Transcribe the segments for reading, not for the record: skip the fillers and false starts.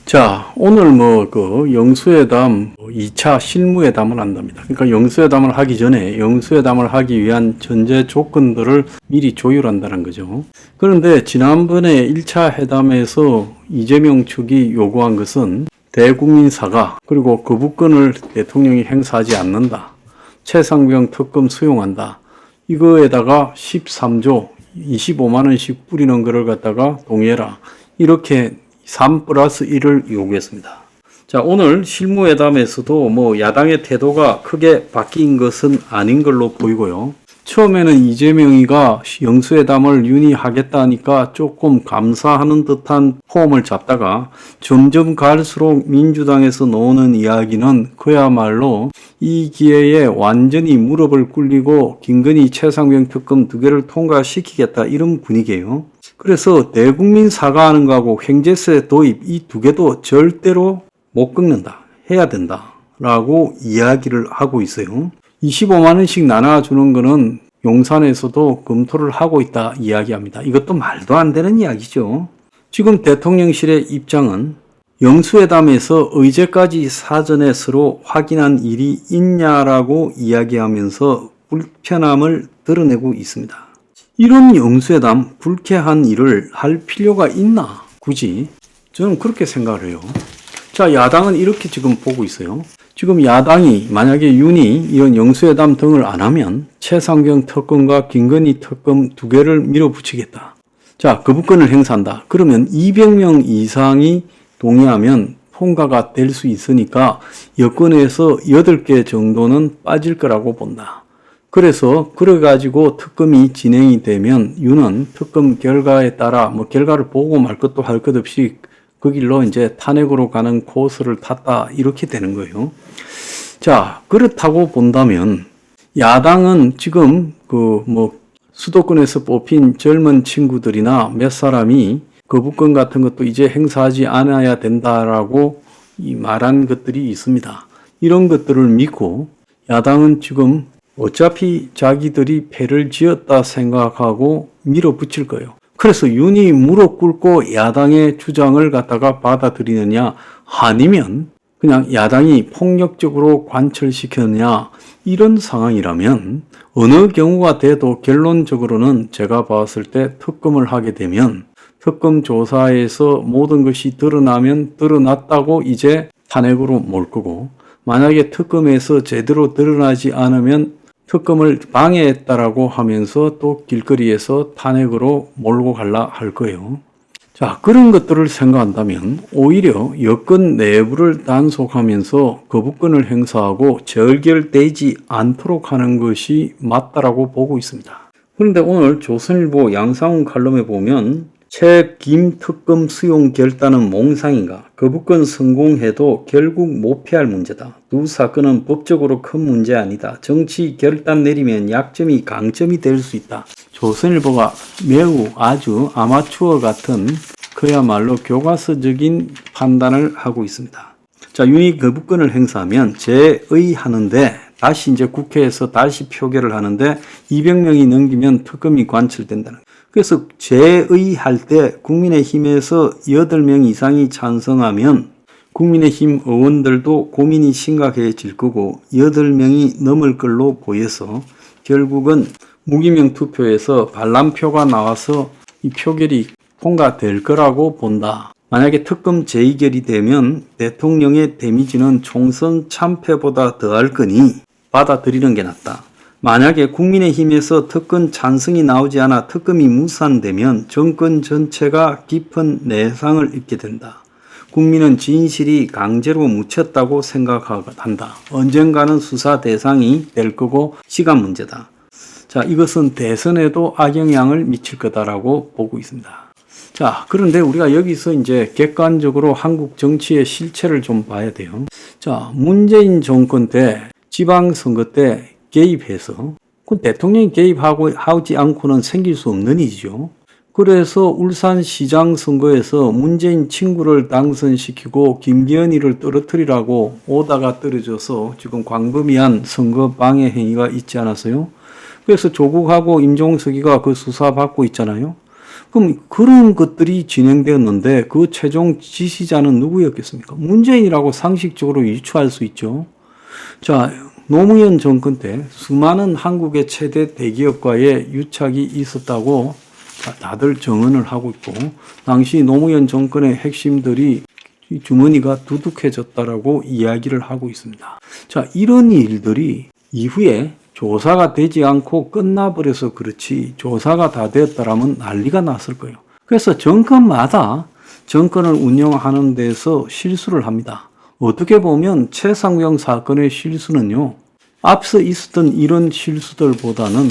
자, 오늘 영수회담 2차 실무회담을 한답니다. 그러니까 영수회담을 하기 전에 영수회담을 하기 위한 전제 조건들을 미리 조율한다는 거죠. 그런데 지난번에 1차 회담에서 이재명 측이 요구한 것은 대국민 사과, 그리고 거부권을 대통령이 행사하지 않는다. 최상병 특검 수용한다. 이거에다가 13조 25만원씩 뿌리는 거를 갖다가 동의해라. 이렇게 3+1을 요구했습니다. 자, 오늘 실무회담에서도 야당의 태도가 크게 바뀐 것은 아닌 걸로 보이고요. 처음에는 이재명이가 영수회담을 윤희하겠다 하니까 조금 감사하는 듯한 폼을 잡다가 점점 갈수록 민주당에서 나오는 이야기는 그야말로 이 기회에 완전히 무릎을 꿇리고 김건희 최상병 특검 2개를 통과시키겠다 이런 분위기예요. 그래서 대국민 사과하는 거하고 횡재세 도입 이 2개도 절대로 못 꺾는다. 해야 된다. 라고 이야기를 하고 있어요. 25만원씩 나눠주는 거는 용산에서도 검토를 하고 있다 이야기합니다. 이것도 말도 안 되는 이야기죠. 지금 대통령실의 입장은 영수회담에서 의제까지 사전에 서로 확인한 일이 있냐라고 이야기하면서 불편함을 드러내고 있습니다. 이런 영수회담 불쾌한 일을 할 필요가 있나? 굳이? 저는 그렇게 생각을 해요. 자, 야당은 이렇게 지금 보고 있어요. 지금 야당이 만약에 윤희 이런 영수회담 등을 안 하면 최상병 특검과 김건희 특검 2개를 밀어붙이겠다. 자, 거부권을 행사한다. 그러면 200명 이상이 동의하면 통과가 될 수 있으니까 여권에서 8개 정도는 빠질 거라고 본다. 그래서 그래가지고 특검이 진행이 되면 윤은 특검 결과에 따라 결과를 보고 말 것도 할 것 없이 그 길로 이제 탄핵으로 가는 코스를 탔다 이렇게 되는 거예요. 자, 그렇다고 본다면 야당은 지금 수도권에서 뽑힌 젊은 친구들이나 몇 사람이 거부권 같은 것도 이제 행사하지 않아야 된다라고 말한 것들이 있습니다. 이런 것들을 믿고 야당은 지금 어차피 자기들이 패를 지었다 생각하고 밀어붙일 거예요. 그래서 윤이 무릎 꿇고 야당의 주장을 갖다가 받아들이느냐 아니면 그냥 야당이 폭력적으로 관철시켰느냐 이런 상황이라면 어느 경우가 돼도 결론적으로는 제가 봤을 때 특검을 하게 되면 특검 조사에서 모든 것이 드러나면 드러났다고 이제 탄핵으로 몰 거고 만약에 특검에서 제대로 드러나지 않으면 특검을 방해했다라고 하면서 또 길거리에서 탄핵으로 몰고 갈라 할 거예요. 자, 그런 것들을 생각한다면 오히려 여권 내부를 단속하면서 거부권을 행사하고 절결되지 않도록 하는 것이 맞다라고 보고 있습니다. 그런데 오늘 조선일보 양상훈 칼럼에 보면 최김 특검 수용 결단은 몽상인가? 거부권 성공해도 결국 못 피할 문제다. 두 사건은 법적으로 큰 문제 아니다. 정치 결단 내리면 약점이 강점이 될 수 있다. 조선일보가 매우 아주 아마추어 같은 그야말로 교과서적인 판단을 하고 있습니다. 자, 윤희 거부권을 행사하면 제의하는데 다시 이제 국회에서 다시 표결을 하는데 200명이 넘기면 특검이 관철된다는 거예요. 그래서 제의할 때 국민의힘에서 8명 이상이 찬성하면 국민의힘 의원들도 고민이 심각해질 거고 8명이 넘을 걸로 보여서 결국은 무기명 투표에서 반란표가 나와서 이 표결이 통과될 거라고 본다. 만약에 특검 재의결이 되면 대통령의 데미지는 총선 참패보다 더할 거니 받아들이는 게 낫다. 만약에 국민의힘에서 특검 찬성이 나오지 않아 특검이 무산되면 정권 전체가 깊은 내상을 입게 된다. 국민은 진실이 강제로 묻혔다고 생각한다. 언젠가는 수사 대상이 될 거고 시간 문제다. 자, 이것은 대선에도 악영향을 미칠 거다라고 보고 있습니다. 자, 그런데 우리가 여기서 이제 객관적으로 한국 정치의 실체를 좀 봐야 돼요. 자, 문재인 정권 때 지방선거 때 개입해서 그 대통령이 개입하지 않고는 생길 수 없는 일이죠. 그래서 울산시장 선거에서 문재인 친구를 당선시키고 김기현이를 떨어뜨리라고 오다가 떨어져서 지금 광범위한 선거 방해 행위가 있지 않았어요? 그래서 조국하고 임종석이가 그 수사받고 있잖아요. 그럼 그런 것들이 진행되었는데 그 최종 지시자는 누구였겠습니까? 문재인이라고 상식적으로 유추할 수 있죠. 자, 노무현 정권 때 수많은 한국의 최대 대기업과의 유착이 있었다고 다들 정언을 하고 있고, 당시 노무현 정권의 핵심들이 주머니가 두둑해졌다라고 이야기를 하고 있습니다. 자, 이런 일들이 이후에 조사가 되지 않고 끝나버려서 그렇지, 조사가 다 되었다라면 난리가 났을 거예요. 그래서 정권마다 정권을 운영하는 데서 실수를 합니다. 어떻게 보면 최상병 사건의 실수는요, 앞서 있었던 이런 실수들보다는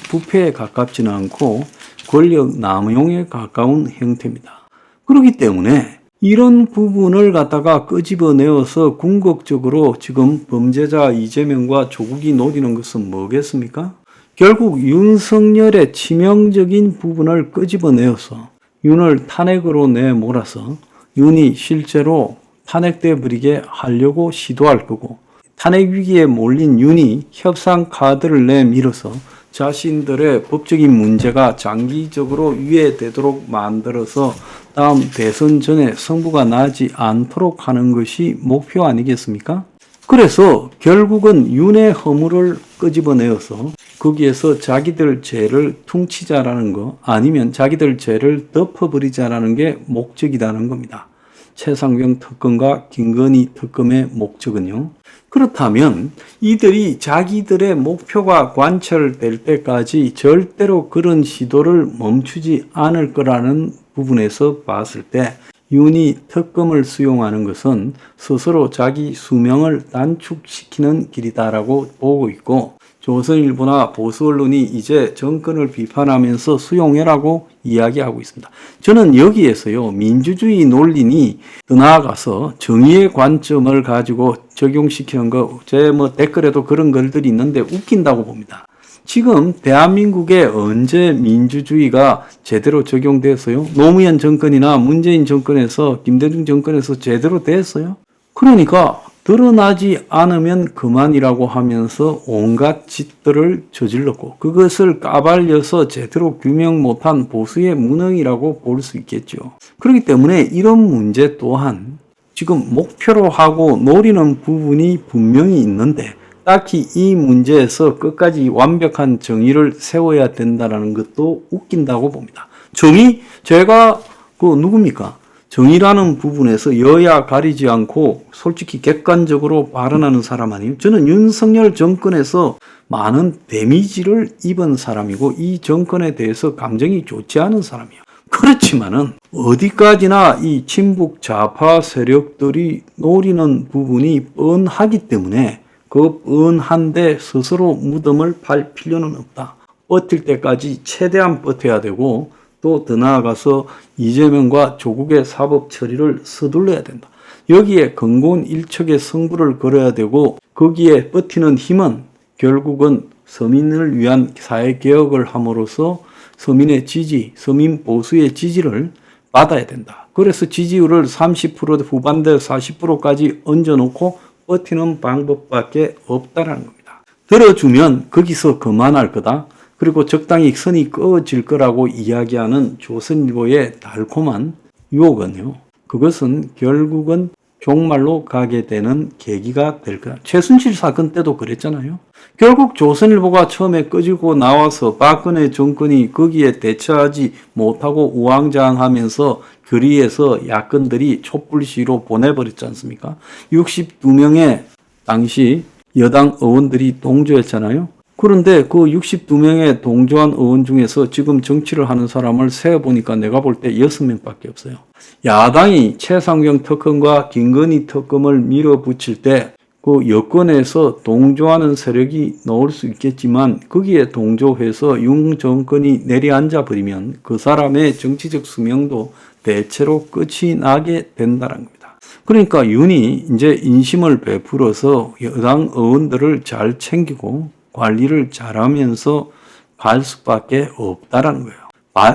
부패에 가깝지는 않고 권력 남용에 가까운 형태입니다. 그렇기 때문에 이런 부분을 갖다가 끄집어내어서 궁극적으로 지금 범죄자 이재명과 조국이 노리는 것은 뭐겠습니까? 결국 윤석열의 치명적인 부분을 끄집어내어서 윤을 탄핵으로 내몰아서 윤이 실제로 탄핵돼 버리게 하려고 시도할 거고, 탄핵 위기에 몰린 윤이 협상 카드를 내밀어서 자신들의 법적인 문제가 장기적으로 유예되도록 만들어서 다음 대선 전에 승부가 나지 않도록 하는 것이 목표 아니겠습니까? 그래서 결국은 윤의 허물을 끄집어내어서 거기에서 자기들 죄를 퉁치자라는 거, 아니면 자기들 죄를 덮어버리자라는 게 목적이라는 겁니다. 최상병 특검과 김건희 특검의 목적은요. 그렇다면 이들이 자기들의 목표가 관철될 때까지 절대로 그런 시도를 멈추지 않을 거라는 부분에서 봤을 때, 윤이 특검을 수용하는 것은 스스로 자기 수명을 단축시키는 길이다라고 보고 있고, 조선일보나 보수 언론이 이제 정권을 비판하면서 수용해라고 이야기하고 있습니다. 저는 여기에서요, 민주주의 논리니 더 나아가서 정의의 관점을 가지고 적용시키는 거, 제 댓글에도 그런 글들이 있는데 웃긴다고 봅니다. 지금 대한민국에 언제 민주주의가 제대로 적용됐어요? 노무현 정권이나 문재인 정권에서, 김대중 정권에서 제대로 됐어요? 그러니까 드러나지 않으면 그만이라고 하면서 온갖 짓들을 저질렀고, 그것을 까발려서 제대로 규명 못한 보수의 무능이라고 볼 수 있겠죠. 그렇기 때문에 이런 문제 또한 지금 목표로 하고 노리는 부분이 분명히 있는데, 딱히 이 문제에서 끝까지 완벽한 정의를 세워야 된다는 것도 웃긴다고 봅니다. 정의? 제가 누굽니까? 정의라는 부분에서 여야 가리지 않고 솔직히 객관적으로 발언하는 사람 아니에요? 저는 윤석열 정권에서 많은 데미지를 입은 사람이고 이 정권에 대해서 감정이 좋지 않은 사람이에요. 그렇지만은 어디까지나 이 친북 좌파 세력들이 노리는 부분이 뻔하기 때문에 그 뻔한데 스스로 무덤을 팔 필요는 없다. 버틸 때까지 최대한 버텨야 되고, 또 더 나아가서 이재명과 조국의 사법 처리를 서둘러야 된다. 여기에 건곤일척의 승부를 걸어야 되고, 거기에 버티는 힘은 결국은 서민을 위한 사회개혁을 함으로써 서민의 지지, 서민 보수의 지지를 받아야 된다. 그래서 지지율을 30% 후반대 40%까지 얹어놓고 버티는 방법밖에 없다라는 겁니다. 들어주면 거기서 그만할 거다. 그리고 적당히 선이 꺼질 거라고 이야기하는 조선일보의 달콤한 유혹은요, 그것은 결국은 종말로 가게 되는 계기가 될 거다. 최순실 사건 때도 그랬잖아요. 결국 조선일보가 처음에 꺼지고 나와서 박근혜 정권이 거기에 대처하지 못하고 우왕좌왕하면서 거리에서 야권들이 촛불 시위로 보내버렸지 않습니까? 62명의 당시 여당 의원들이 동조했잖아요. 그런데 그 62명의 동조한 의원 중에서 지금 정치를 하는 사람을 세어보니까 내가 볼 때 6명밖에 없어요. 야당이 최상병 특검과 김건희 특검을 밀어붙일 때 그 여권에서 동조하는 세력이 나올 수 있겠지만, 거기에 동조해서 윤 정권이 내려앉아 버리면 그 사람의 정치적 수명도 대체로 끝이 나게 된다는 겁니다. 그러니까 윤이 이제 인심을 베풀어서 여당 의원들을 잘 챙기고 관리를 잘하면서 갈 수밖에 없다라는 거예요.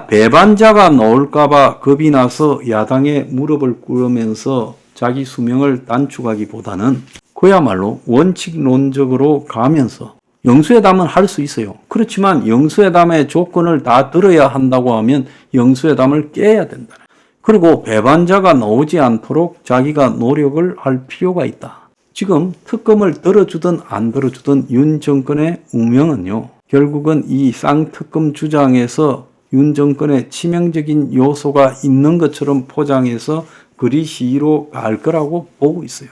배반자가 나올까봐 겁이 나서 야당에 무릎을 꿇으면서 자기 수명을 단축하기보다는 그야말로 원칙론적으로 가면서 영수회담은 할 수 있어요. 그렇지만 영수회담의 조건을 다 들어야 한다고 하면 영수회담을 깨야 된다. 그리고 배반자가 나오지 않도록 자기가 노력을 할 필요가 있다. 지금 특검을 들어주든 안 들어주든 윤 정권의 운명은요, 결국은 이 쌍특검 주장에서 윤 정권의 치명적인 요소가 있는 것처럼 포장해서 그리 시위로 갈 거라고 보고 있어요.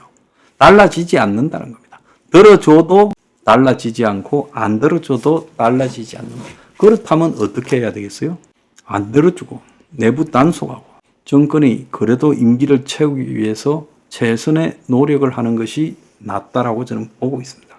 달라지지 않는다는 겁니다. 들어줘도 달라지지 않고 안 들어줘도 달라지지 않는다. 그렇다면 어떻게 해야 되겠어요? 안 들어주고 내부 단속하고 정권이 그래도 임기를 채우기 위해서 최선의 노력을 하는 것이 낫다라고 저는 보고 있습니다.